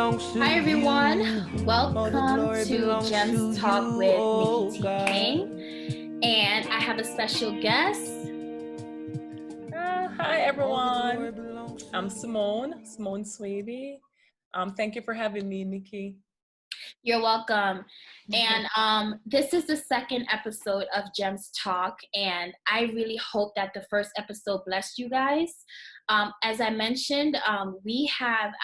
Hi everyone, welcome to Gems Talk with Nikki T. King, and I have a special guest. Hi everyone, I'm Simone Swaby. Thank you for having me, Nikki. You're welcome. And this is the second episode of Gems Talk, and I really hope that the first episode blessed you guys. As I mentioned, I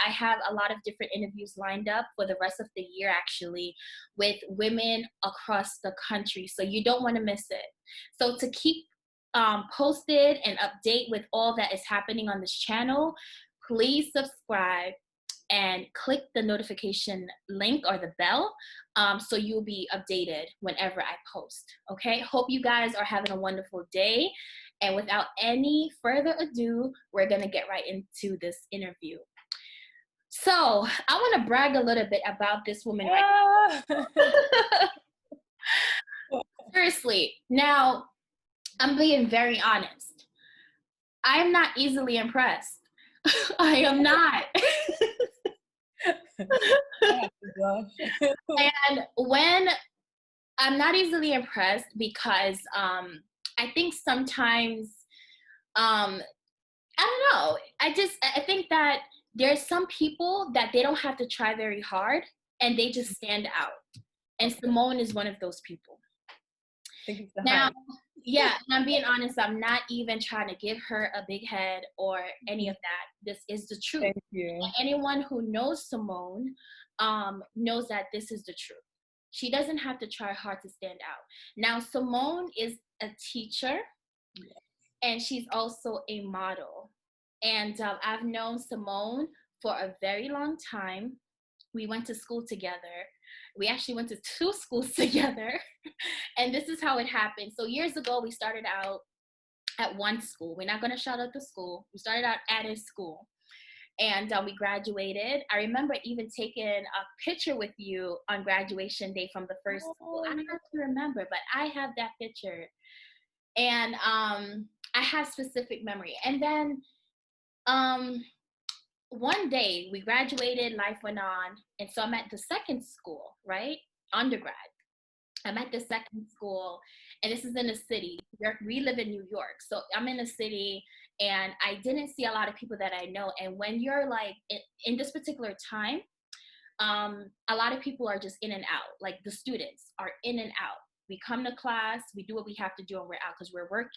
have a lot of different interviews lined up for the rest of the year, actually, with women across the country. So you don't want to miss it. So to keep posted and update with all that is happening on this channel, please subscribe and click the notification link or the bell so you'll be updated whenever I post. Okay, hope you guys are having a wonderful day. And without any further ado, we're gonna get right into this interview. So I want to brag a little bit about this woman right now. Seriously, now I'm being very honest. I'm not easily impressed. I am not. And when I'm not easily impressed because I think sometimes I don't know. I think that there's some people that they don't have to try very hard and they just stand out. And Simone is one of those people. Now, yeah, and I'm being honest, I'm not even trying to give her a big head or any of that. This is the truth. Thank you. And anyone who knows Simone knows that this is the truth. She doesn't have to try hard to stand out. Now, Simone is a teacher, and she's also a model. And I've known Simone for a very long time. We went to school together. We actually went to 2 schools together. And this is how it happened. So years ago, we started out at one school. We're not going to shout out the school. We started out at a school. And we graduated. I remember even taking a picture with you on graduation day from the first school. I don't know if you remember, but I have that picture. And I have specific memory. And then one day we graduated, life went on. And so I'm at the second school, right? Undergrad. I'm at the second school, and this is in the city. We live in New York. So I'm in the city, and I didn't see a lot of people that I know. And when you're like in this particular time, a lot of people are just in and out. Like the students are in and out. We come to class, we do what we have to do, and we're out because we're working.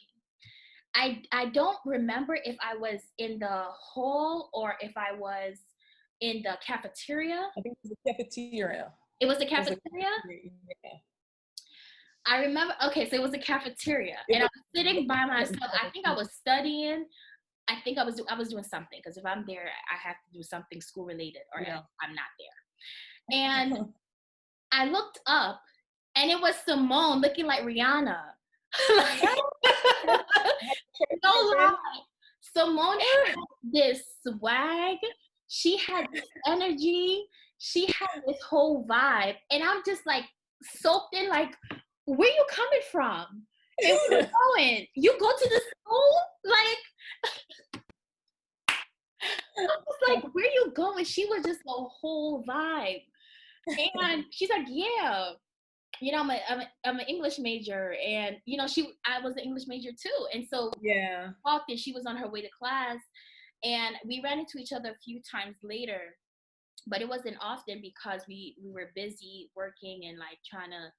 I don't remember if I was in the hall or if I was in the cafeteria. I think it was the cafeteria. It was the cafeteria? Yeah. I remember, okay, so it was a cafeteria, and I was sitting by myself. I think I was studying. I think I was doing something, because if I'm there, I have to do something school related, or else I'm not there. And I looked up, and it was Simone looking like Rihanna. No lie. Simone had this swag. She had this energy. She had this whole vibe, and I'm just like soaked in, like, where you coming from? And where you going? You go to the school? Like, I was like, where you going? She was just a whole vibe. And she's like, yeah, you know, I'm an English major, and you know, I was an English major too. And so often she was on her way to class, and we ran into each other a few times later, but it wasn't often because we were busy working and like trying to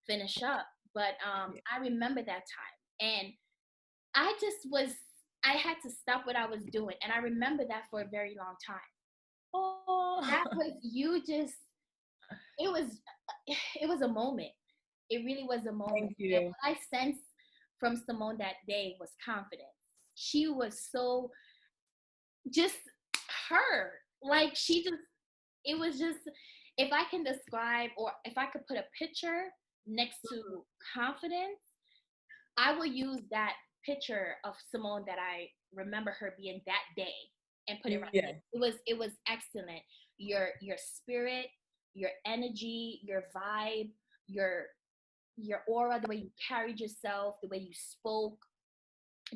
finish up. But I remember that time, and I had to stop what I was doing, and I remember that for a very long time. That was it was a moment. It really was a moment. And what I sensed from Simone that day was confidence. She was so just her. Like, it was just, if I can describe, or if I could put a picture next to confidence, I will use that picture of Simone that I remember her being that day and put it right there. It was excellent. Your spirit, your energy, your vibe, your aura, the way you carried yourself, the way you spoke,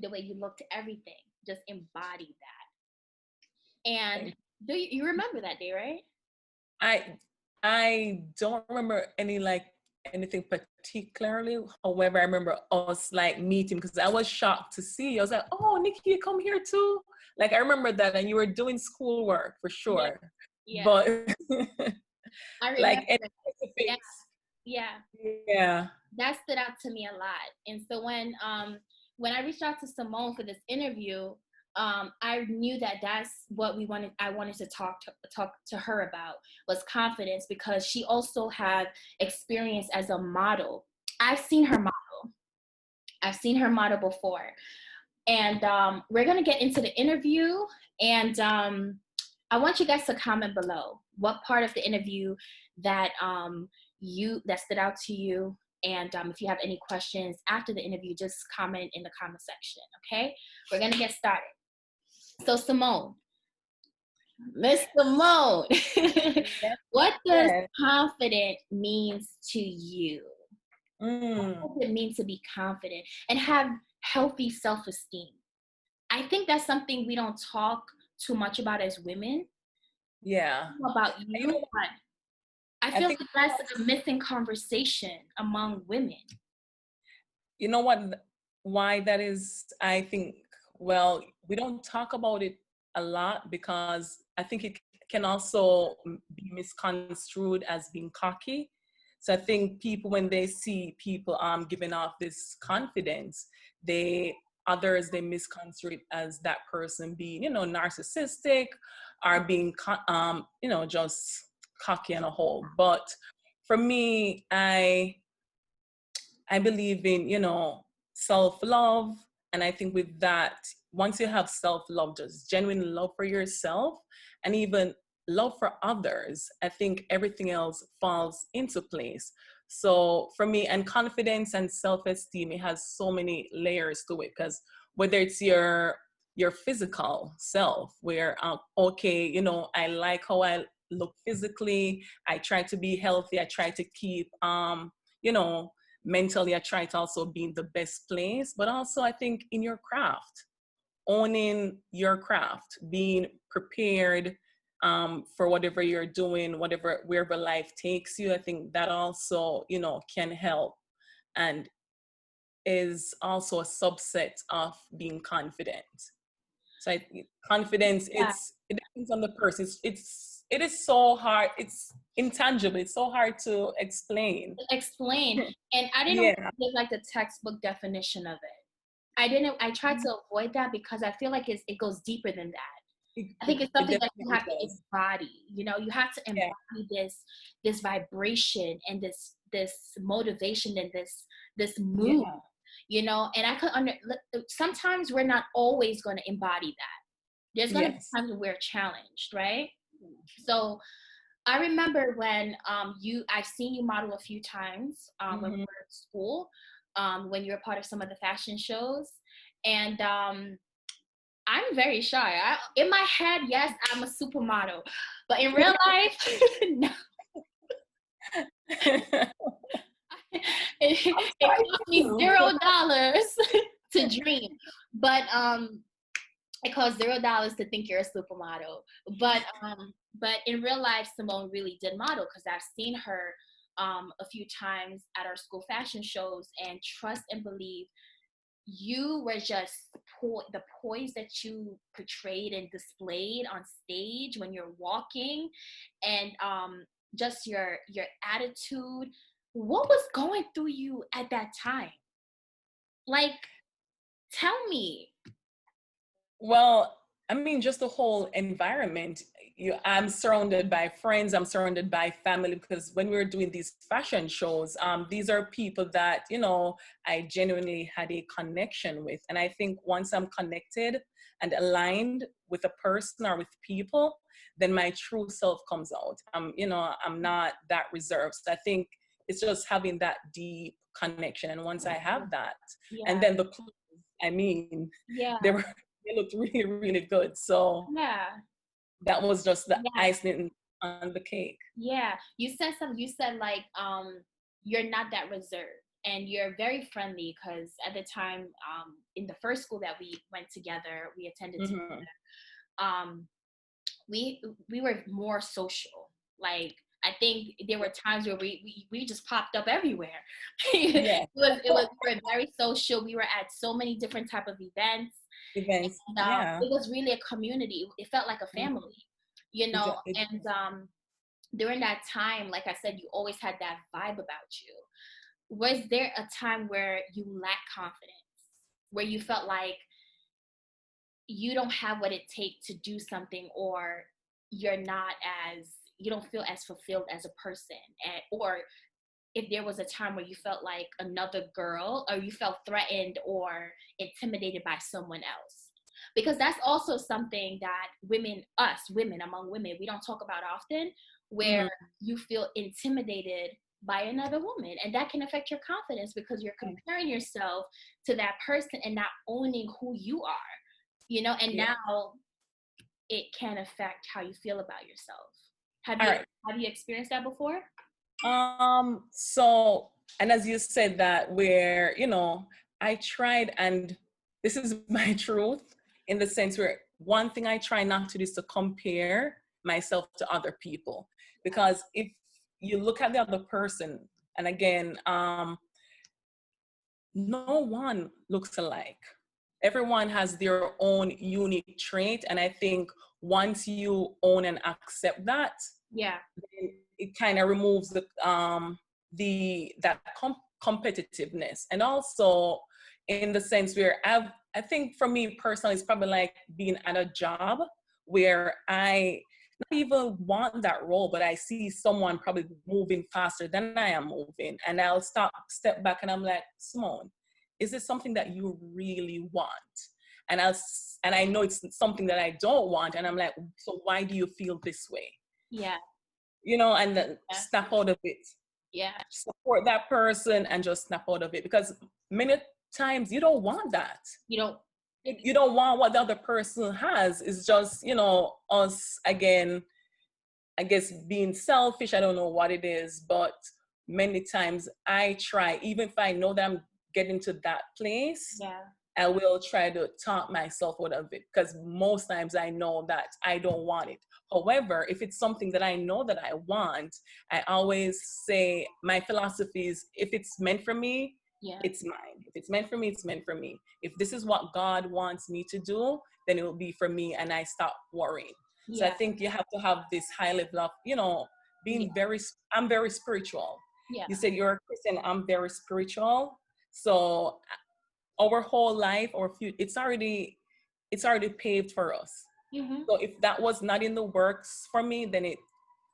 the way you looked, everything just embodied that. And you remember that day, right? I I don't remember anything particularly. However, I remember us like meeting because I was shocked to see. I was like, "Oh, Nikki, you come here too." Like I remember that, and you were doing schoolwork for Yeah, sure. yeah. But I like remember. any Yeah, face, yeah. yeah, That stood out to me a lot. And so when I reached out to Simone for this interview, I knew that that's what we wanted. I wanted to talk to her about was confidence because she also had experience as a model. I've seen her model. I've seen her model before, and we're gonna get into the interview. And I want you guys to comment below what part of the interview that that stood out to you. And if you have any questions after the interview, just comment in the comment section. Okay, we're gonna get started. So Simone, Miss Simone, yes, what does yes. confident means to you? Mm, What does it mean to be confident and have healthy self-esteem? I think that's something we don't talk too much about as women. yeah. I don't know about You you, know, but I I feel think like that's a missing conversation among women. you know what why that is. I think, well, we don't talk about it a lot because I think it can also be misconstrued as being cocky. So I think people, when they see people giving off this confidence, they others they misconstrue it as that person being, narcissistic, or being just cocky on a whole. But for me, I believe in, self love. And I think with that, once you have self love, just genuine love for yourself and even love for others, I think everything else falls into place. So for me, and confidence and self esteem, it has so many layers to it because whether it's your physical self, where okay, I like how I look physically, I try to be healthy, I try to keep you know mentally, I try to also be in the best place. But also I think in your craft, owning your craft, being prepared for whatever you're doing, wherever life takes you, I think that also, can help and is also a subset of being confident. So confidence, Yeah, it depends on the person. It is so hard, it's intangible, it's so hard to explain. explain. And I didn't want Yeah. to give like the textbook definition of it. I tried to avoid that because I feel like it goes deeper than that. I think it's It something that you definitely have to does. embody. You have to Yeah. embody this vibration and this motivation and this mood. Yeah. And I could sometimes we're not always going to embody that. There's going to be Yes. times when we're challenged, right? So I remember when I've seen you model a few times when we Mm-hmm. were at school, when you were part of some of the fashion shows, and I'm very shy. In my head, yes, I'm a supermodel, but in real life, no. It I cost me too. $0 to dream, but it costs $0 to think you're a supermodel. But in real life, Simone really did model because I've seen her a few times at our school fashion shows, and trust and believe you were just the poise that you portrayed and displayed on stage when you're walking, and just your attitude. What was going through you at that time? Like, tell me. Well, I mean, just the whole environment. I'm surrounded by friends. I'm surrounded by family because when we were doing these fashion shows, these are people that I genuinely had a connection with, and I think once I'm connected and aligned with a person or with people, then my true self comes out. I'm not that reserved. So I think it's just having that deep connection, and once I have that, and Yeah, then the clothes, I mean, yeah, they were they looked really, really good. So yeah, that was just the yeah, icing on the cake. yeah. You said something. You said like you're not that reserved, and you're very friendly because at the time in the first school that we went together, we attended Hmm. um we were more social. Like, I think there were times where we just popped up everywhere. Yeah. We were very social. We were at so many different type of events. Events. And Yeah. it was really a community. It felt like a family, you know. And during that time, like I said, you always had that vibe about you. Was there a time where you lacked confidence, where you felt like you don't have what it takes to do something, or you're not as, you don't feel as fulfilled as a person, or if there was a time where you felt like another girl, or you felt threatened or intimidated by someone else? Because that's also something that women among women, we don't talk about often, where you feel intimidated by another woman, and that can affect your confidence because you're comparing yourself to that person and not owning who you are, you know. And now it can affect how you feel about yourself. Have you experienced that before? So, and as you said that, where, I tried, and this is my truth, in the sense where one thing I try not to do is to compare myself to other people. Because if you look at the other person, and again, no one looks alike. Everyone has their own unique trait. And I think once you own and accept that, it kind of removes that competitiveness. And also in the sense where I think for me personally, it's probably like being at a job where I not even want that role, but I see someone probably moving faster than I am moving, and I'll step back, and I'm like, Simone, is this something that you really want? And I know it's something that I don't want, and I'm like, so why do you feel this way? Yeah. And then snap out of it. Yeah. Support that person and just snap out of it, because many times you don't want that. You don't want what the other person has. It's just, us, again, I guess being selfish. I don't know what it is, but many times I try, even if I know that I'm getting to that place, I will try to talk myself out of it, because most times I know that I don't want it. However, if it's something that I know that I want, I always say my philosophy is, if it's meant for me, it's mine. If it's meant for me, it's meant for me. If this is what God wants me to do, then it will be for me, and I stop worrying. So I think you have to have this high level of, being I'm very spiritual. You said you're a Christian, I'm very spiritual. So our whole life, or future, it's already paved for us. So if that was not in the works for me, then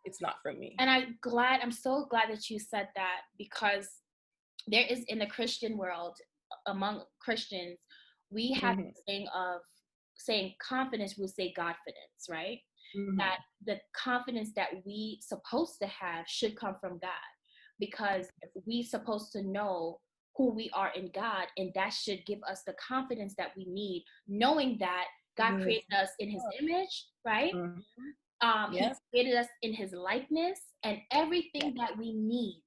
it's not for me. And I'm so glad that you said that, because there is, in the Christian world, among Christians, we have this thing of saying confidence, we'll say Godfidence, right? That the confidence that we supposed to have should come from God, because we supposed to know who we are in God, and that should give us the confidence that we need, knowing that God created us in his image, right? He created us in his likeness, and everything that we need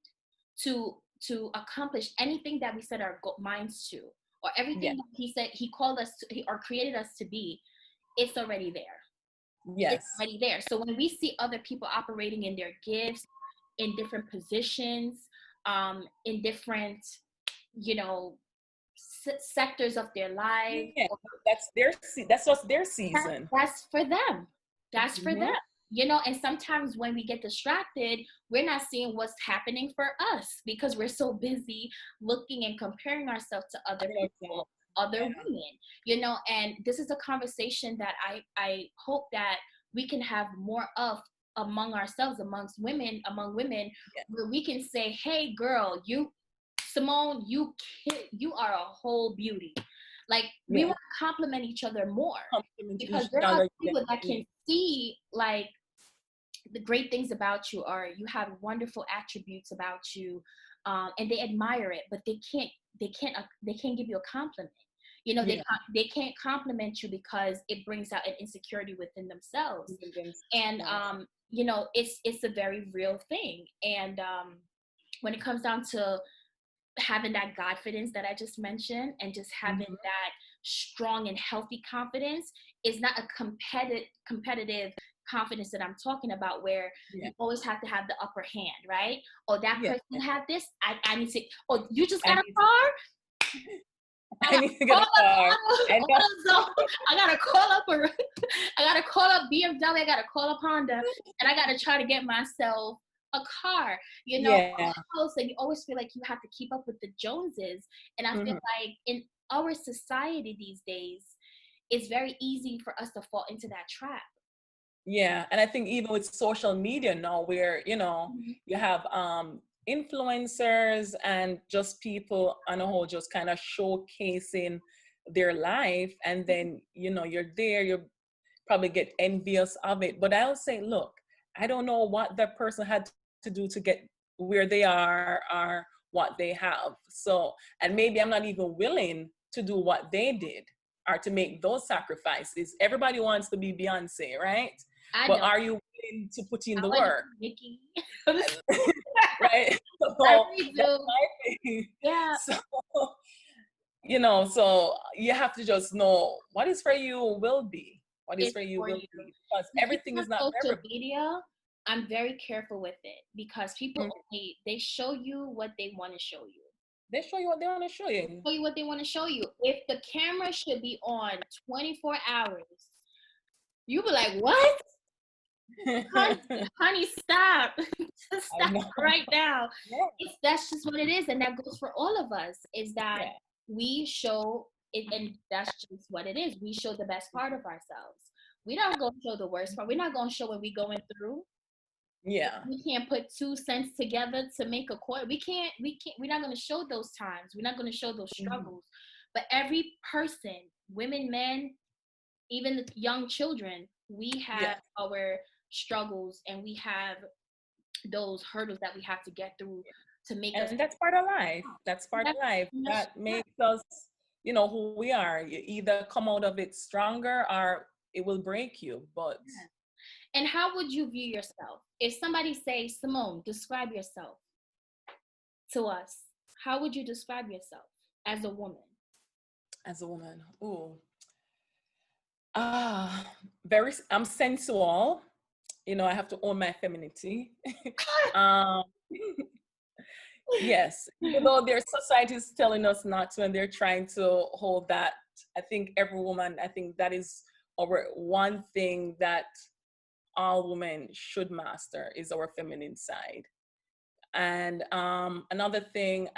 to accomplish anything that we set our minds to, or everything that he said he called us to, or created us to be, it's already there. It's already there. So when we see other people operating in their gifts, in different positions, in different, sectors of their life, that's just their season. That's for them. That's for them. And sometimes when we get distracted, we're not seeing what's happening for us, because we're so busy looking and comparing ourselves to other people, other women, and this is a conversation that I hope that we can have more of among ourselves, among women, where we can say, hey girl, Simone, you are a whole beauty. Like, we want to compliment each other more, because there are people that can see, like, the great things about you, or you have wonderful attributes about you, and they admire it, but they can't give you a compliment. They can't compliment you because it brings out an insecurity within themselves. And it's a very real thing. And when it comes down to having that confidence that I just mentioned, and just having that strong and healthy confidence, is not a competitive confidence that I'm talking about, where Yeah. you always have to have the upper hand, right? Oh, that Yeah. person had this. I need to. Oh, you just I got a need to, car. I I gotta need to get call a up car. I know. AutoZone. I gotta call up I gotta call up BMW. I gotta call up Honda, and I gotta try to get myself a car. You know, Yeah. a house, and you always feel like you have to keep up with the Joneses. And I feel Mhm. like in our society these days, it's very easy for us to fall into that trap. Yeah, and I think even with social media now, where Mhm. you have influencers and just people on a whole just kind of showcasing their life, and then you're there, you probably get envious of it. But I'll say, look, I don't know what that person had to do to get where they are or what they have. So, and maybe I'm not even willing to do what they did or to make those sacrifices. Everybody wants to be Beyonce, right? I But don't. are you willing to put in I the want to work? be Nikki. Right? I So really that's do. my thing. Yeah, So, so you have to just know what is for you will be. What is it's for you for will you. be. Because The people everything on is not for social everybody. media, I'm very careful with it because people Mhm. only they show you what they want to show you. They show you what they want to show you. Show you what they want to show you. If the camera should be on 24 hours, you be like, "What? Honey, honey, stop. I Stop know. right now." Yeah. That's just what it is, and that goes for all of us, is that Yeah. we show it, and that's just what it is. We show the best part of ourselves. We're not gonna show the worst part. We're not gonna show when we're going through. Yeah. We can't put 2 cents together to make a quarter. We're not going to show those times. We're not going to show those Mhm. struggles. But every person, women, men, even the young children, we Yeah. have our struggles, and we have those hurdles that we have to get through to make us. And that's part of life. That's part of That's, life. that's, That makes us, who we are. You either come out of it stronger or it will break you. But and how would you view yourself? If somebody say, Simone, describe yourself to us, how would you describe yourself as a woman? as a woman, ooh, ah, I'm sensual. I have to own my femininity. um, yes, even though their society is telling us not to, and they're trying to hold that. I think every woman, I think that is our one thing that all women should master is our feminine side. And another thing,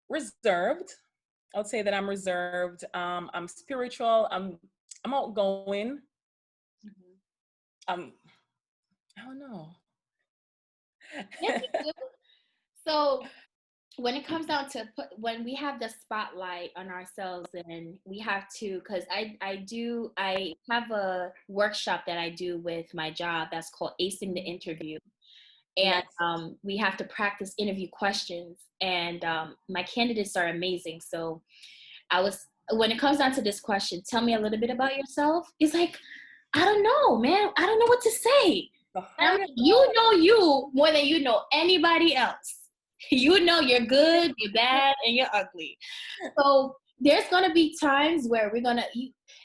reserved. I would say that I'm reserved. I'm spiritual. I'm outgoing. Mhm. Um, I don't know. Yes, you do. So when it comes down to when we have the spotlight on ourselves, and we have to, because I have a workshop that I do with my job that's called acing the interview, and Yes. we have to practice interview questions, and my candidates are amazing. So I was when it comes down to this question, tell me a little bit about yourself. It's like, I don't know, man. I don't know what to say. The And I'm like, hardest you know you more than you know anybody else. You know you're good, you're bad, and you're ugly. So there's gonna be times where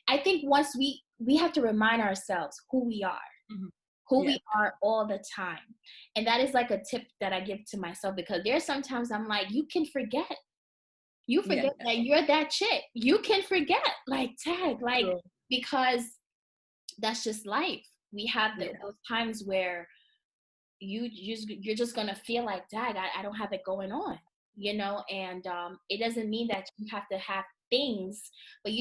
I think once we have to remind ourselves who we are, Mhm. who Yeah. we are all the time. And that is like a tip that I give to myself, because there's sometimes I'm like, you can forget. You Yeah. forget that you're that chick. You can forget, like, tag, like, True. because that's just life. We have Yeah. those times where you're just gonna feel like, dag, I don't have it going on, and it doesn't mean that you have to have things, but Mhm.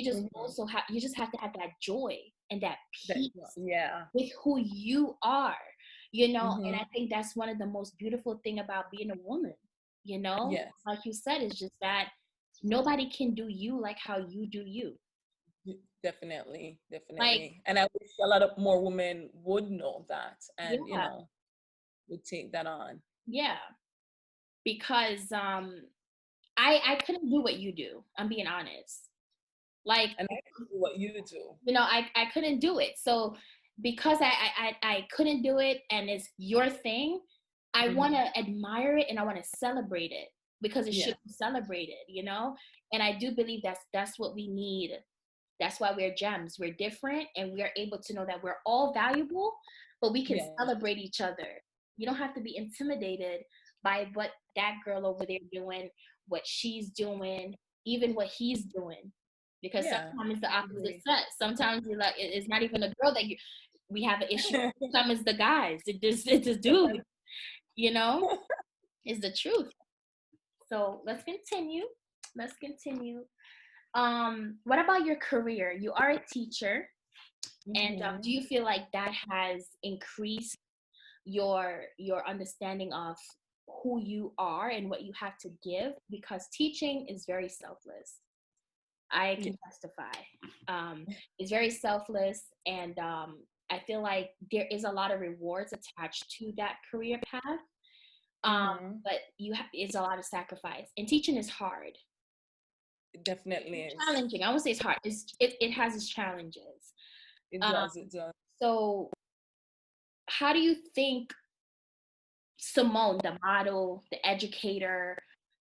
you just have to have that joy and that peace Yeah. with who you are, and Mhm. I think that's one of the most beautiful thing about being a woman, Yes. like you said, is just that nobody can do you like how you do you. Definitely. Like, Definitely. And I wish a lot of more women would know that and, yeah, would take that on. yeah, because I couldn't do what you do. I'm being honest. Like, And I can do what you do. I couldn't do it. So because I couldn't do it, and it's your thing, I want Mhm. to admire it, and I want to celebrate it, because it Yeah. should be celebrated, And I do believe that's what we need That's why we're gems. We're different, and we are able to know that we're all valuable, but we can Yes. celebrate each other. You don't have to be intimidated by what that girl over there doing, what she's doing, even what he's doing. Because Yeah. sometimes it's the I opposite agree. sex. Sometimes you're like, it's not even a girl that we have an issue. Sometimes it's the guys. It's a dude. You know, it's the truth. So let's continue. Let's continue. What about your career? You are a teacher, and do Mhm. you feel like that has increased your understanding of who you are and what you have to give? Because teaching is very selfless. I Yeah. can testify. It's very selfless, and I feel like there is a lot of rewards attached to that career path. Mhm. But it's a lot of sacrifice, and teaching is hard. It definitely is. Challenging. I won't say it's hard. It has its challenges. It Um, does. It does. so how do you think Simone, the model, the educator,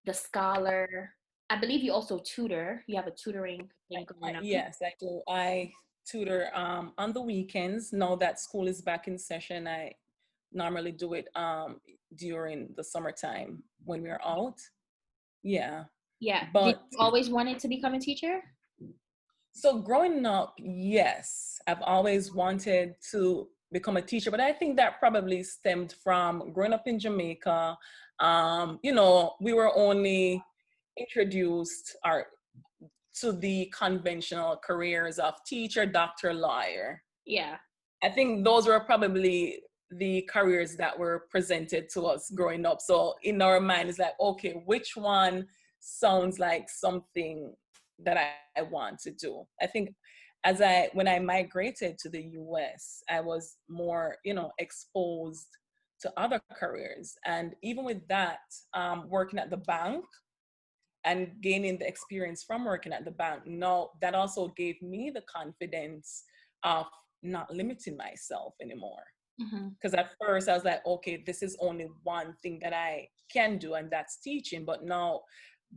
the scholar, I believe you also tutor. You have a tutoring thing going on. Yes, I do. I tutor on the weekends. Now that school is back in session, I normally do it during the summertime when we're out. Yeah. Yeah. Did But you always wanted to become a teacher? so growing up, yes, I've always wanted to become a teacher, but I think that probably stemmed from growing up in Jamaica. We were only introduced to the conventional careers of teacher, doctor, lawyer. Yeah. I think those were probably the careers that were presented to us growing up. So in our mind, it's like, okay, which one sounds like something that I want to do? I think when I migrated to the US, I was more, exposed to other careers. And even with that, working at the bank and gaining the experience from working at the bank, no, that also gave me the confidence of not limiting myself anymore. Mm-hmm. Because at first I was like, okay, this is only one thing that I can do, and that's teaching. But now,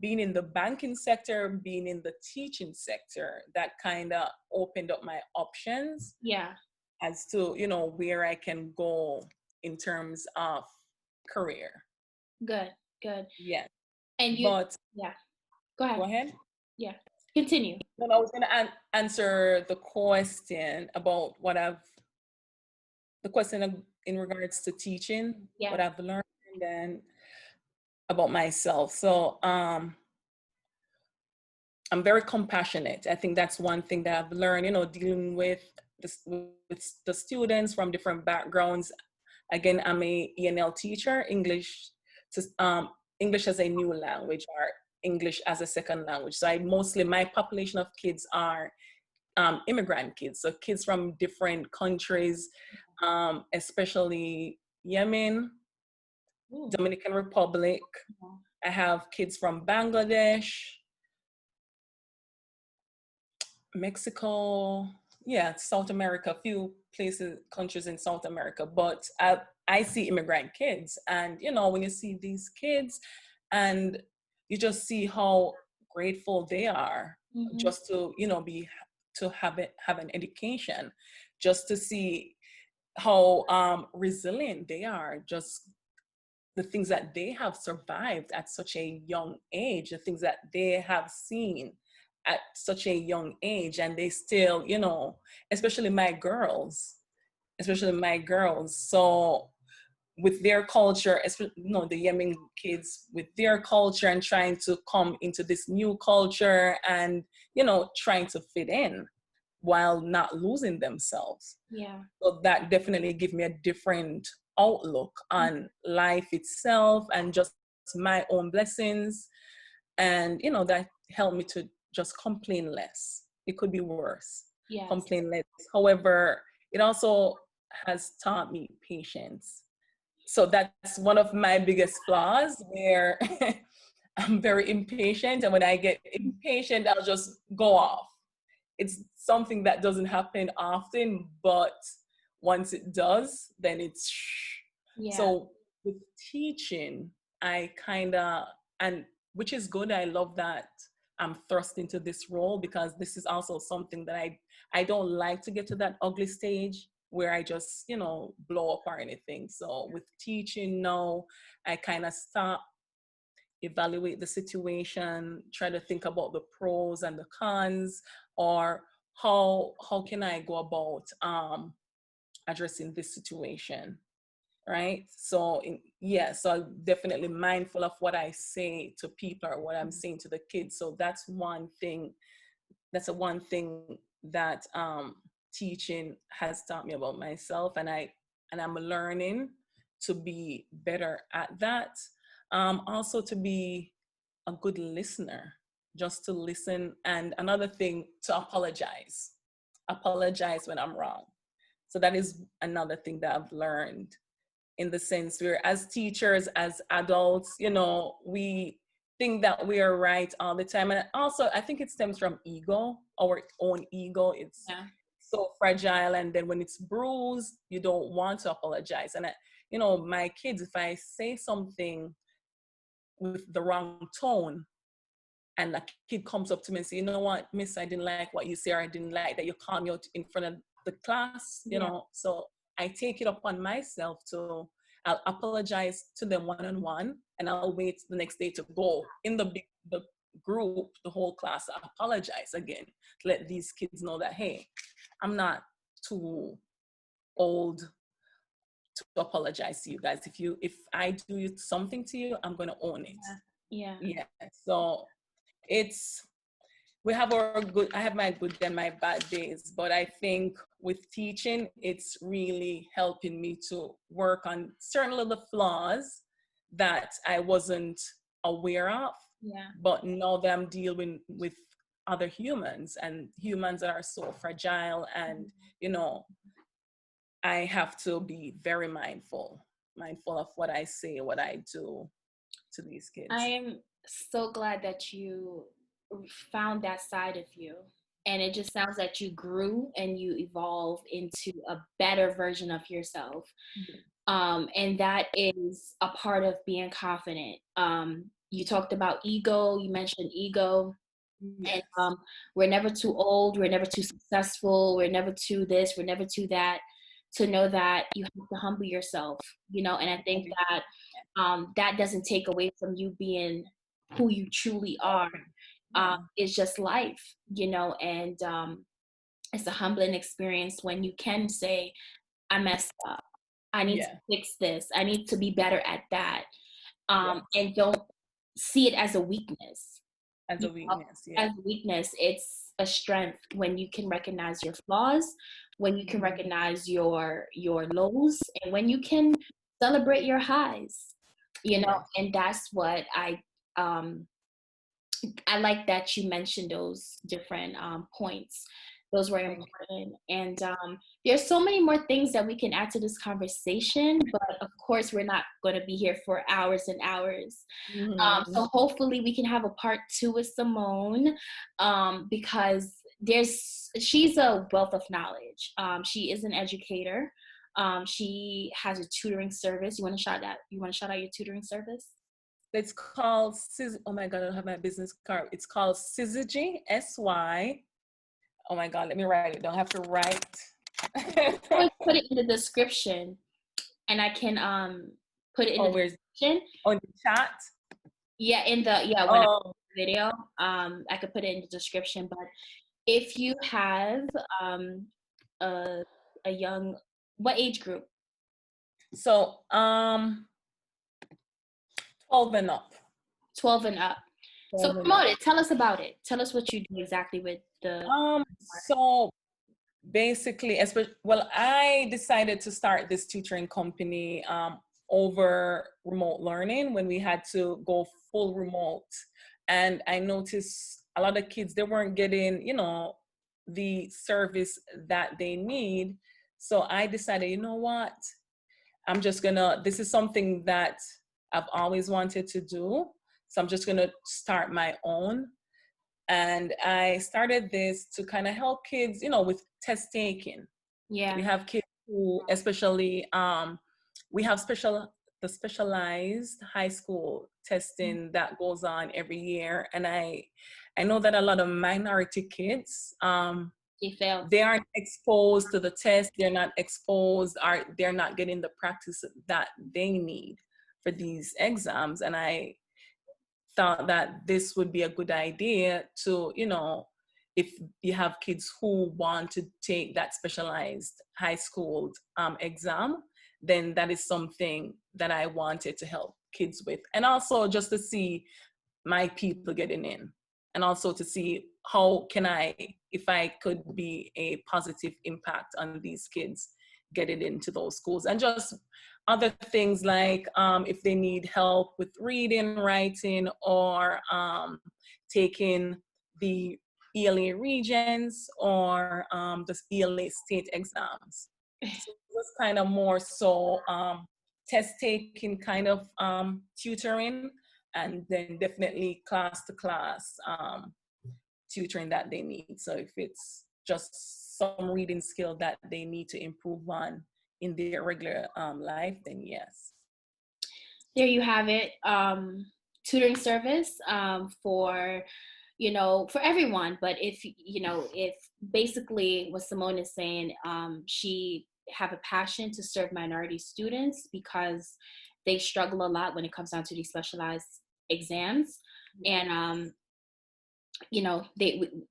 being in the banking sector, being in the teaching sector, that kind of opened up my options Yeah. as to, where I can go in terms of career. Good. Good. Yes. And you, But yeah. Go ahead. go ahead. Yeah. Continue. No, I was going to answer the question about the question in regards to teaching, what Yeah. I've learned, and then about myself. So I'm very compassionate. I think that's one thing that I've learned, dealing with the students from different backgrounds. Again, I'm a ENL teacher, English as a new language or English as a second language. So my population of kids are immigrant kids, so kids from different countries, especially Yemen, Ooh. Dominican Republic. Yeah. I have kids from Bangladesh, Mexico, yeah, South America, a few countries in South America. But I see immigrant kids, and when you see these kids, and you just see how grateful they are Mm-hmm. just to have an education, just to see how resilient they are, just the things that they have survived at such a young age, the things that they have seen at such a young age, and they still, especially my girls, So with their culture, especially, the Yemen kids with their culture and trying to come into this new culture and, trying to fit in while not losing themselves. Yeah. So that definitely gave me a different outlook on life itself and just my own blessings. And, that helped me to just complain less. It could be worse, Yes. complain less. However, it also has taught me patience. So that's one of my biggest flaws, where I'm very impatient. And when I get impatient, I'll just go off. It's something that doesn't happen often, but once it does, then it's Yeah. so with teaching, I kind of, and which is good. I love that I'm thrust into this role, because this is also something that I don't like to get to that ugly stage where I just, blow up or anything. So with teaching now, I kind of stop, evaluate the situation, try to think about the pros and the cons, or how can I go about addressing this situation, right? So so I'm definitely mindful of what I say to people or what I'm saying to the kids. So that's one thing. That's a one thing that teaching has taught me about myself, and I'm learning to be better at that. Also to be a good listener, just to listen, and another thing, to apologize when I'm wrong. So that is another thing that I've learned, in the sense where, as teachers, as adults, we think that we are right all the time. And also, I think it stems from ego, our own ego. It's so fragile. And then when it's bruised, you don't want to apologize. And, my kids, if I say something with the wrong tone, and a kid comes up to me and say, you know what, miss, I didn't like what you say, or I didn't like that you called me out in front of the class, so I take it upon myself to, I'll apologize to them one-on-one, and I'll wait the next day to go in the group, the whole class, apologize again, to let these kids know that, hey, I'm not too old to apologize to you guys. If I do something to you, I'm gonna own it. Yeah. So it's, I have my good and my bad days, but I think with teaching, it's really helping me to work on certain little flaws that I wasn't aware of. But now that I'm dealing with other humans, and humans that are so fragile, and I have to be very mindful of what I say, what I do to these kids. I am so glad that you found that side of you. And it just sounds like you grew and you evolved into a better version of yourself. And that is a part of being confident. You talked about ego, you mentioned ego. Yes. And we're never too old, we're never too successful, we're never too this, we're never too that, to know that you have to humble yourself, and I think that that doesn't take away from you being who you truly are. It's just life, and it's a humbling experience when you can say, I messed up, I need to fix this, I need to be better at that, and don't see it as a weakness. As a weakness, it's a strength when you can recognize your flaws, when you can recognize your lows, and when you can celebrate your highs, and that's what I like that you mentioned those different points. Those were important. And there's so many more things that we can add to this conversation, but of course we're not going to be here for hours and hours. So hopefully we can have a part 2 with Simone, because she's a wealth of knowledge. She is an educator. She has a tutoring service. You want to shout out your tutoring service? It's called oh my god, I don't have my business card. It's called Syzygy, SY. Oh my god, let me write it. Don't have to write. I'll put it in the description, and I can put it in the description. On the chat? Yeah, in the when I video. I could put it in the description. But if you have a young, what age group? So 12 and up. 12 and up. So promote it. Tell us about it. Tell us what you do exactly with the. So basically, I decided to start this tutoring company over remote learning when we had to go full remote, and I noticed a lot of kids, they weren't getting, the service that they need. So I decided, you know what, this is something that I've always wanted to do. So I'm just going to start my own. And I started this to kind of help kids, with test taking. Yeah. We have kids who, especially, we have the specialized high school testing that goes on every year. And I I know that a lot of minority kids, They failed. they aren't exposed to the test. They're not exposed, or they're not getting the practice that they need for these exams. And I thought that this would be a good idea to, if you have kids who want to take that specialized high school exam, then that is something that I wanted to help kids with. And also just to see my people getting in, and also to see how can I, if I could be a positive impact on these kids getting into those schools. And just other things like if they need help with reading, writing, or taking the ELA regions, or the ELA state exams. So it was kind of more so test taking kind of tutoring, and then definitely class to class tutoring that they need. So if it's just some reading skill that they need to improve on in their regular life, then yes. There you have it. Tutoring service for, for everyone. But if basically what Simone is saying, she have a passion to serve minority students because they struggle a lot when it comes down to these specialized exams. And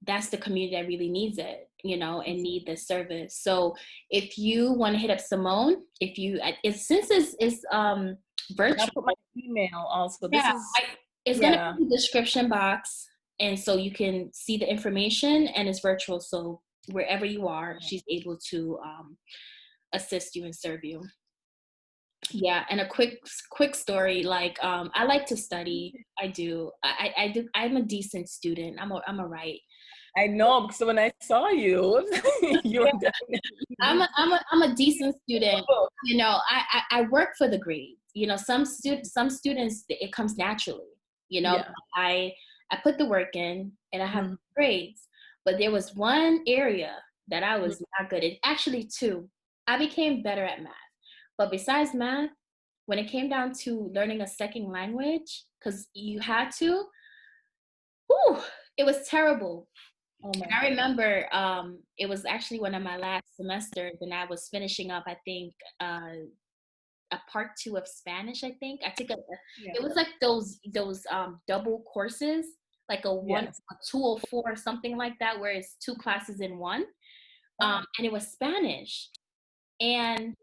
that's the community that really needs it, and need this service. So if you want to hit up Simone, since it's virtual. I'll put my email also. Yeah, it's gonna yeah. be in the description box, and so you can see the information, and it's virtual. So wherever you are, she's able to assist you and serve you. Yeah, and a quick story. Like, I like to study. I do. I do. I'm a decent student. I'm a right. I know, because when I saw you, you were definitely. I'm a decent student. I work for the grades. Some students it comes naturally. Yeah. I put the work in and I have grades. But there was one area that I was not good at. Actually, two. I became better at math. But besides math, when it came down to learning a second language, because you had to, it was terrible. Oh my I remember it was actually one of my last semesters, and I was finishing up, I think, a part 2 of Spanish. I think I took it was like those double courses, like a 204 or something like that, where it's 2 classes in one, and it was Spanish. And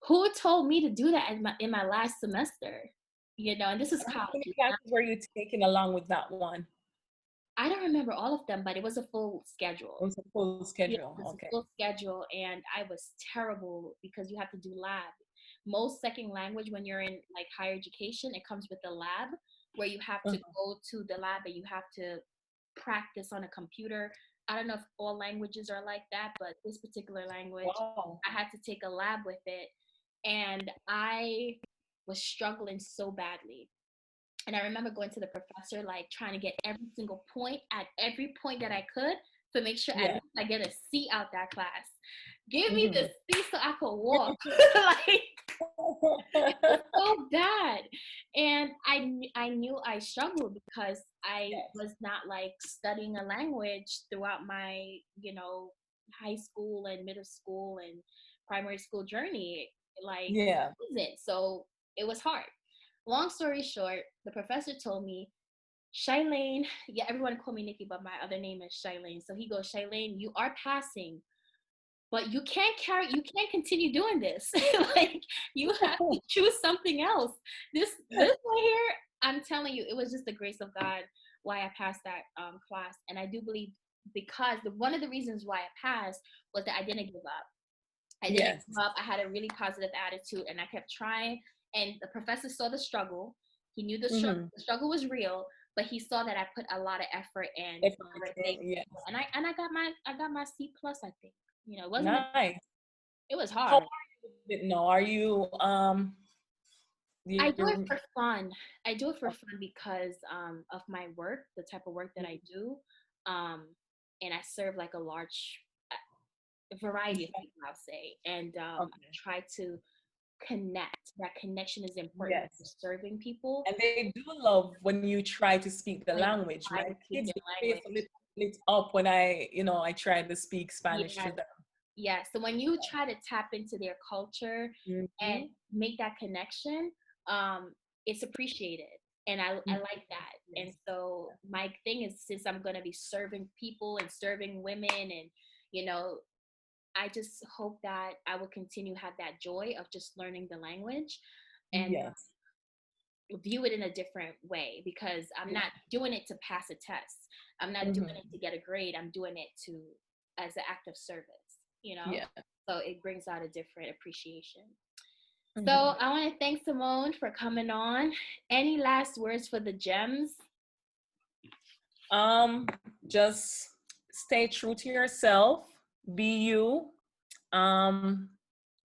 who told me to do that in my last semester? And this is college. How many classes were you taking along with that one? I don't remember all of them, but it was a full schedule. It was a full schedule. It was Okay. a full schedule, and I was terrible because you have to do lab. Most second language, when you're in like higher education, it comes with a lab where you have to go to the lab and you have to practice on a computer. I don't know if all languages are like that, but this particular language, I had to take a lab with it, and I was struggling so badly. And I remember going to the professor, like trying to get every single point at every point that I could to make sure at least I get a C out that class. Give me the C so I could walk. Like, it was so bad. And I knew I struggled because I was not like studying a language throughout my, high school and middle school and primary school journey. Like, it wasn't. So it was hard. Long story short, the professor told me, Shailene, everyone call me Nikki, but my other name is Shailene. So he goes, Shailene, you are passing, but you can't continue doing this. Like, you have to choose something else. This right here, I'm telling you, it was just the grace of God why I passed that class. And I do believe because one of the reasons why I passed was that I didn't give up. I didn't give up. I had a really positive attitude, and I kept trying. And the professor saw the struggle. He knew the struggle was real, but he saw that I put a lot of effort in. And I got my C plus. I think it wasn't nice. It was hard. How are you? No, are you? I do it for fun. I do it for fun because of my work, the type of work that I do, and I serve like a large variety of people, I'll say, and I try to connect. That connection is important when Yes. you're serving people. And they do love when you try to speak the When you language. try My to speak kids, their their face language. lit up when I tried to speak Spanish to Yes, them. yes. So when you try to tap into their culture and Hmm. make that connection, um, it's appreciated. And I like that. And Yes. so my thing is, since I'm gonna be serving people and serving women, and you know, I just hope that I will continue to have that joy of just learning the language and Yes. view it in a different way, because I'm not doing it to pass a test. I'm not doing Hmm. it to get a grade. I'm doing it to as an act of service, you know? Yeah. So it brings out a different appreciation. So Hmm. I want to thank Simone for coming on. Any last words for the gems? Um, just stay true to yourself, be you, um,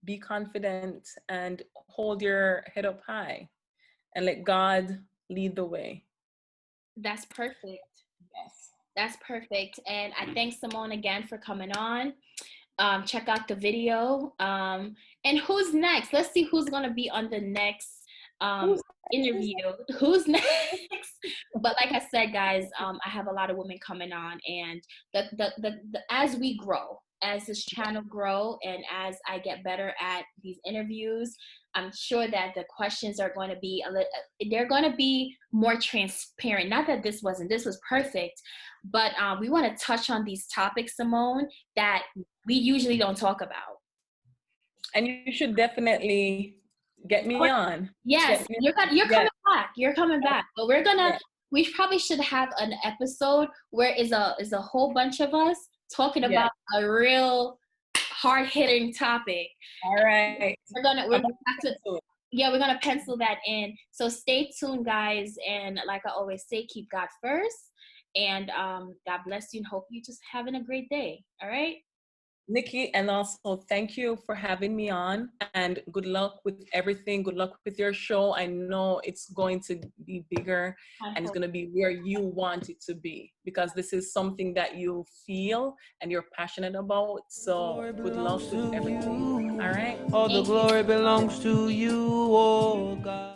be confident, and hold your head up high, and let God lead the way. That's perfect. Yes. That's perfect. And I thank Simone again for coming on. Check out the video. And who's next? Let's see who's gonna be on the next um, Who's interview. Who's next? But like I said, guys, I have a lot of women coming on, and the as we grow, as this channel grow, and as I get better at these interviews, I'm sure that the questions are going to be they're going to be more transparent. Not that this wasn't, this was perfect, but we want to touch on these topics, Simone, that we usually don't talk about. and you should definitely get me on. Yes, Get me you're on. Yes. coming back. You're coming back. But Yes. we probably should have an episode where is a whole bunch of us talking Yes. about a real hard hitting topic. All right. We're I'm gonna have to, to it. yeah, we're gonna pencil that in. So stay tuned, guys, and like I always say, keep God first. And God bless you, and hope you just having a great day. All right. Nikki, and also thank you for having me on, and good luck with everything. Good luck with your show. I know it's going to be bigger I and it's hope. going to be where you want it to be, because this is something that you feel and you're passionate about. So good luck with everything. All right. All the Thank you. glory belongs to you, oh God.